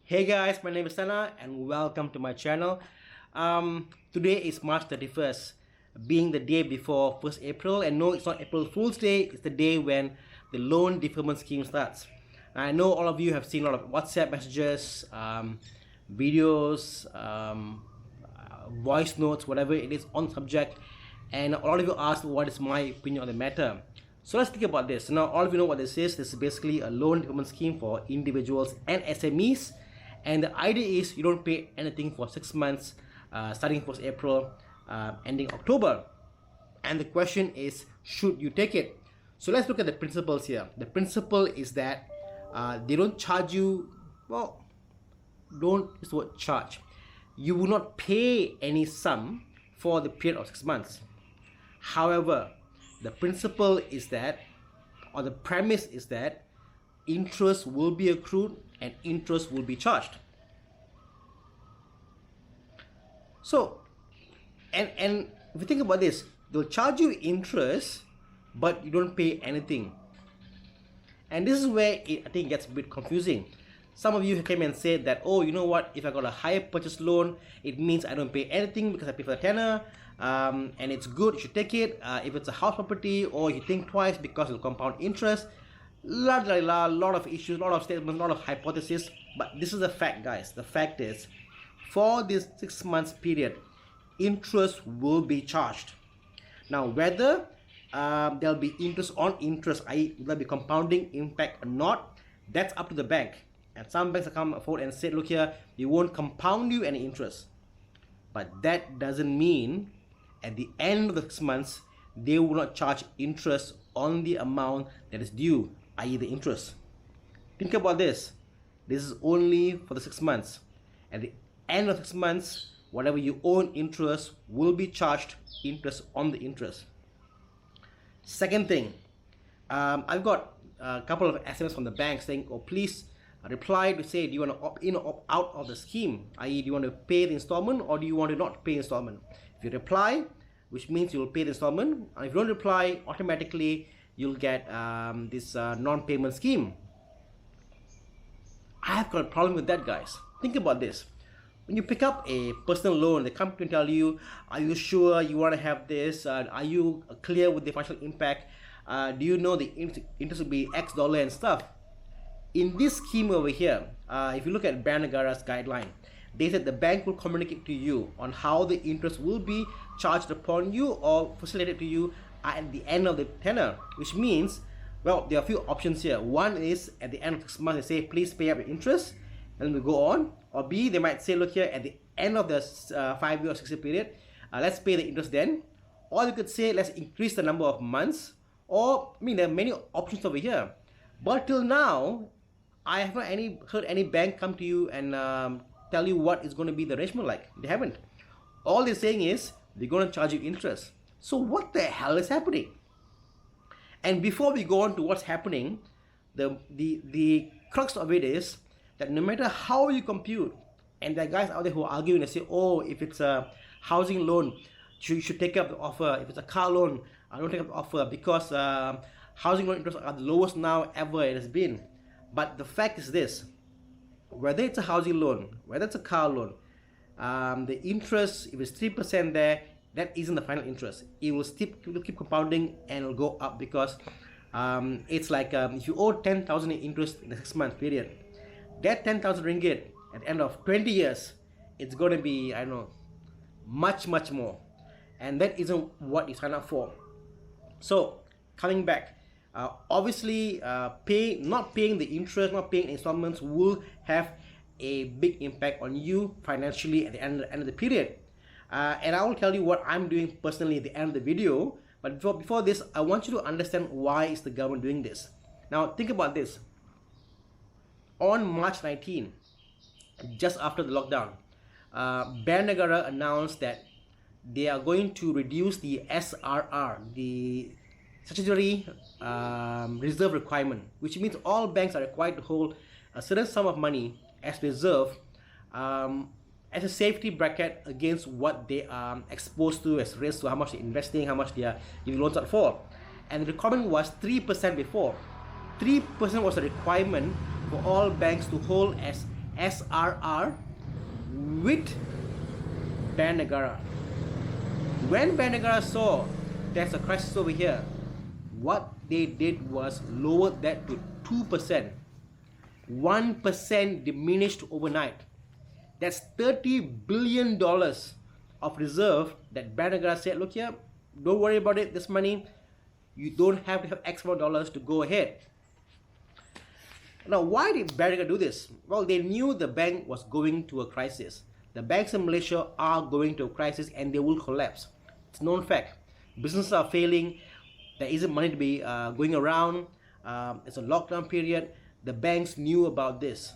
Hey guys, my name is Thana and welcome to my channel. Today is March 31st, being the day before 1st April, and no, it's not April Fool's Day, it's the day when the loan deferment scheme starts. I know all of you have seen a lot of WhatsApp messages, videos, voice notes, whatever it is on the subject, and a lot of you asked what is my opinion on the matter. So let's think about this. Now all of you know what this is. This is basically a loan deferment scheme for individuals and SMEs, and the idea is you don't pay anything for 6 months, starting 1st April, ending October. And the question is, should you take it? So let's look at the principles here. The principle is that they don't charge you, well, don't use the word charge. You will not pay any sum for the period of 6 months. However, the principle is that, or the premise is that, interest will be accrued and interest will be charged. So, and if you think about this, they'll charge you interest, but you don't pay anything. And this is where I think it gets a bit confusing. Some of you came and said that, oh, you know what, if I got a higher purchase loan, it means I don't pay anything because I pay for the tenor, and it's good, you should take it. If it's a house property, or you think twice because it'll compound interest. La la la, lot of issues, lot of statements, lot of hypotheses. But this is the fact, guys. The fact is, for this 6 months period, interest will be charged. Now, whether there'll be interest on interest, i.e. will there be compounding impact or not, that's up to the bank. And some banks have come forward and said, look here, we won't compound you any interest. But that doesn't mean at the end of the 6 months, they will not charge interest on the amount that is due, i.e. the interest. Think about this. This is only for the 6 months. At the end of 6 months, whatever you own interest will be charged interest on the interest. Second thing, I've got a couple of SMS from the bank saying, oh, please reply to say, do you want to opt in or opt out of the scheme, i.e. do you want to pay the installment or do you want to not pay installment? If you reply, which means you will pay the installment, and if you don't reply, automatically you'll get this non-payment scheme. I have got a problem with that, guys. Think about this. When you pick up a personal loan, the company will tell you, are you sure you want to have this? Are you clear with the financial impact? Do you know the interest will be X dollar and stuff? In this scheme over here, if you look at Bank Negara's guideline, they said the bank will communicate to you on how the interest will be charged upon you or facilitated to you at the end of the tenor, which means, well, there are a few options here. One is at the end of 6 months, they say, please pay up your interest, and we go on. Or B, they might say, look here, at the end of the 5 year or 6 year period, let's pay the interest then. Or you could say, let's increase the number of months. Or, I mean, there are many options over here. But till now, I haven't heard any bank come to you and tell you what is going to be the arrangement like. They haven't. All they're saying is, they're going to charge you interest. So what the hell is happening? And before we go on to what's happening, the crux of it is that no matter how you compute, and there are guys out there who are arguing and say, oh, if it's a housing loan, you should take up the offer. If it's a car loan, I don't take up the offer because housing loan interests are the lowest now ever it has been. But the fact is this, whether it's a housing loan, whether it's a car loan, the interest, if it's 3% there, that isn't the final interest. It will keep compounding and it'll go up because it's like if you owe 10,000 in interest in the 6 month period, that 10,000 ringgit at the end of 20 years, it's going to be, I don't know, much more. And that isn't what you sign up for. So, coming back, obviously, not paying the interest, not paying installments will have a big impact on you financially at the end of the period. And I will tell you what I'm doing personally at the end of the video. But before this, I want you to understand why is the government doing this. Now, think about this. On March 19, just after the lockdown, Bank Negara announced that they are going to reduce the SRR, the statutory reserve requirement, which means all banks are required to hold a certain sum of money as reserve as a safety bracket against what they are exposed to as risk, to how much they're investing, how much they are giving loans out for. And the requirement was 3% before. 3% was a requirement for all banks to hold as SRR with Banagara. When Banagara saw there's a crisis over here, what they did was lower that to 2%. 1% diminished overnight. That's $30 billion of reserve that Banagara said, look here, don't worry about it, this money, you don't have to have X amount of dollars to go ahead. Now, why did Banagara do this? Well, they knew the bank was going to a crisis. The banks in Malaysia are going to a crisis and they will collapse. It's a known fact. Businesses are failing. There isn't money to be going around. It's a lockdown period. The banks knew about this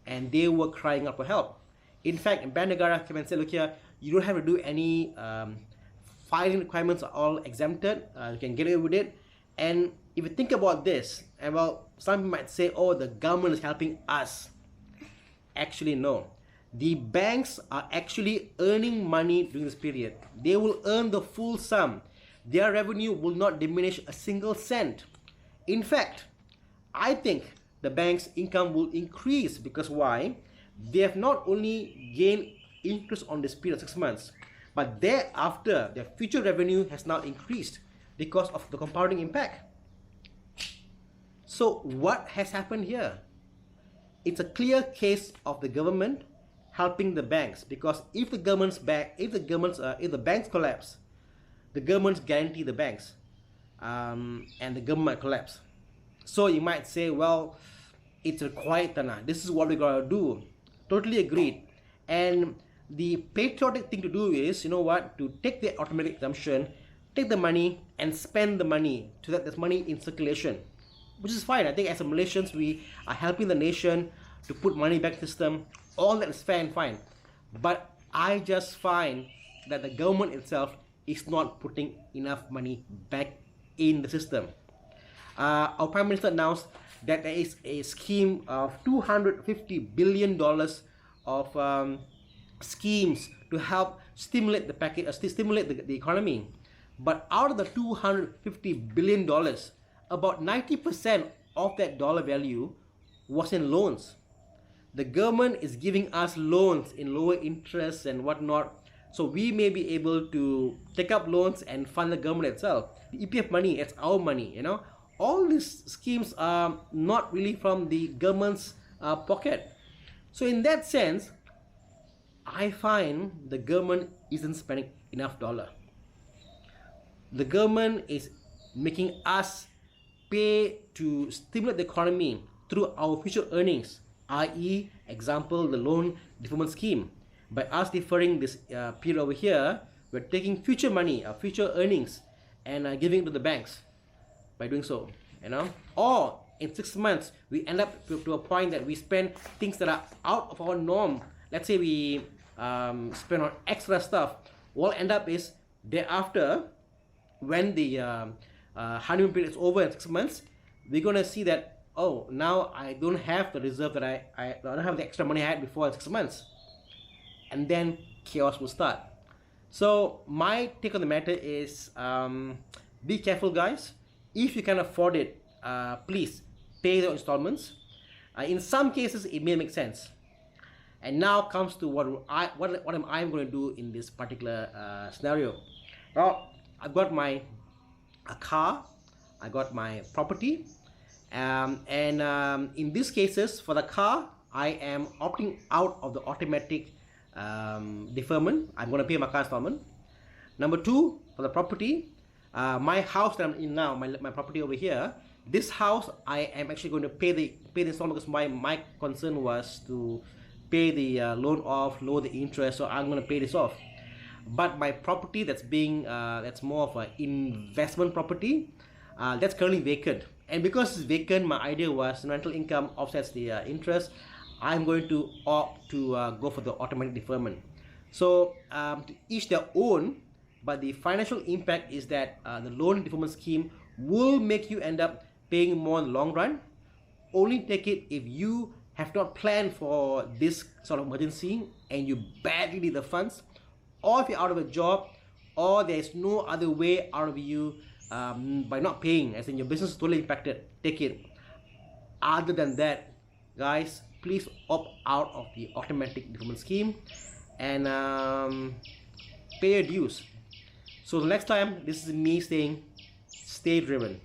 and they were crying out for help. In fact, Banagara came and said, look here, you don't have to do any filing requirements, are all exempted. You can get away with it. And if you think about this, and well, some people might say, oh, the government is helping us. Actually, no. The banks are actually earning money during this period. They will earn the full sum. Their revenue will not diminish a single cent. In fact, I think the bank's income will increase because why? They have not only gained interest on this period of 6 months, but thereafter, their future revenue has now increased because of the compounding impact. So what has happened here? It's a clear case of the government helping the banks, because if the banks collapse, the governments guarantee the banks, and the government might collapse. So you might say, well, it's required, Thana. This is what we gotta do. Totally agreed. And the patriotic thing to do is, you know what, to take the automatic exemption, take the money and spend the money so that there's money in circulation, which is fine. I think as a Malaysians, we are helping the nation to put money back in the system. All that is fair and fine. But I just find that the government itself is not putting enough money back in the system. Our Prime Minister announced that there is a scheme of $250 billion of schemes to help stimulate the package, stimulate the economy. But out of the $250 billion, about 90% of that dollar value was in loans. The government is giving us loans in lower interest and whatnot, so we may be able to take up loans and fund the government itself. The EPF money, it's our money, you know. All these schemes are not really from the government's pocket. So in that sense, I find the government isn't spending enough dollar. The government is making us pay to stimulate the economy through our future earnings, i.e., example, the loan deferment scheme. By us deferring this period over here, we're taking future money, future earnings, and giving it to the banks by doing so, you know. Or in 6 months, we end up to a point that we spend things that are out of our norm. Let's say we spend on extra stuff. What end up is thereafter, when the honeymoon period is over in 6 months, we're gonna see that, oh, now I don't have the reserve that I don't have the extra money I had before in 6 months, and then chaos will start. So my take on the matter is, be careful, guys. If you can afford it, please pay the installments. In some cases, it may make sense. And now comes to what am I going to do in this particular scenario. Well, I've got my car, I got my property, and in these cases, for the car, I am opting out of the automatic deferment. I'm going to pay my car installment. Number two, for the property, my house that I'm in now, my property over here, this house I am actually going to pay the installment, because my concern was to pay the loan off, lower the interest, so I'm going to pay this off. But my property that's more of an investment property, that's currently vacant, and because it's vacant, my idea was rental income offsets the interest. I'm going to opt to go for the automatic deferment. So to each their own, but the financial impact is that the loan deferment scheme will make you end up paying more in the long run. Only take it if you have not planned for this sort of emergency and you badly need the funds, or if you're out of a job, or there's no other way out of you by not paying, as in your business is totally impacted. Take it. Other than that, guys, please opt out of the automatic deferment scheme and pay your dues. So the next time, this is me saying, stay driven.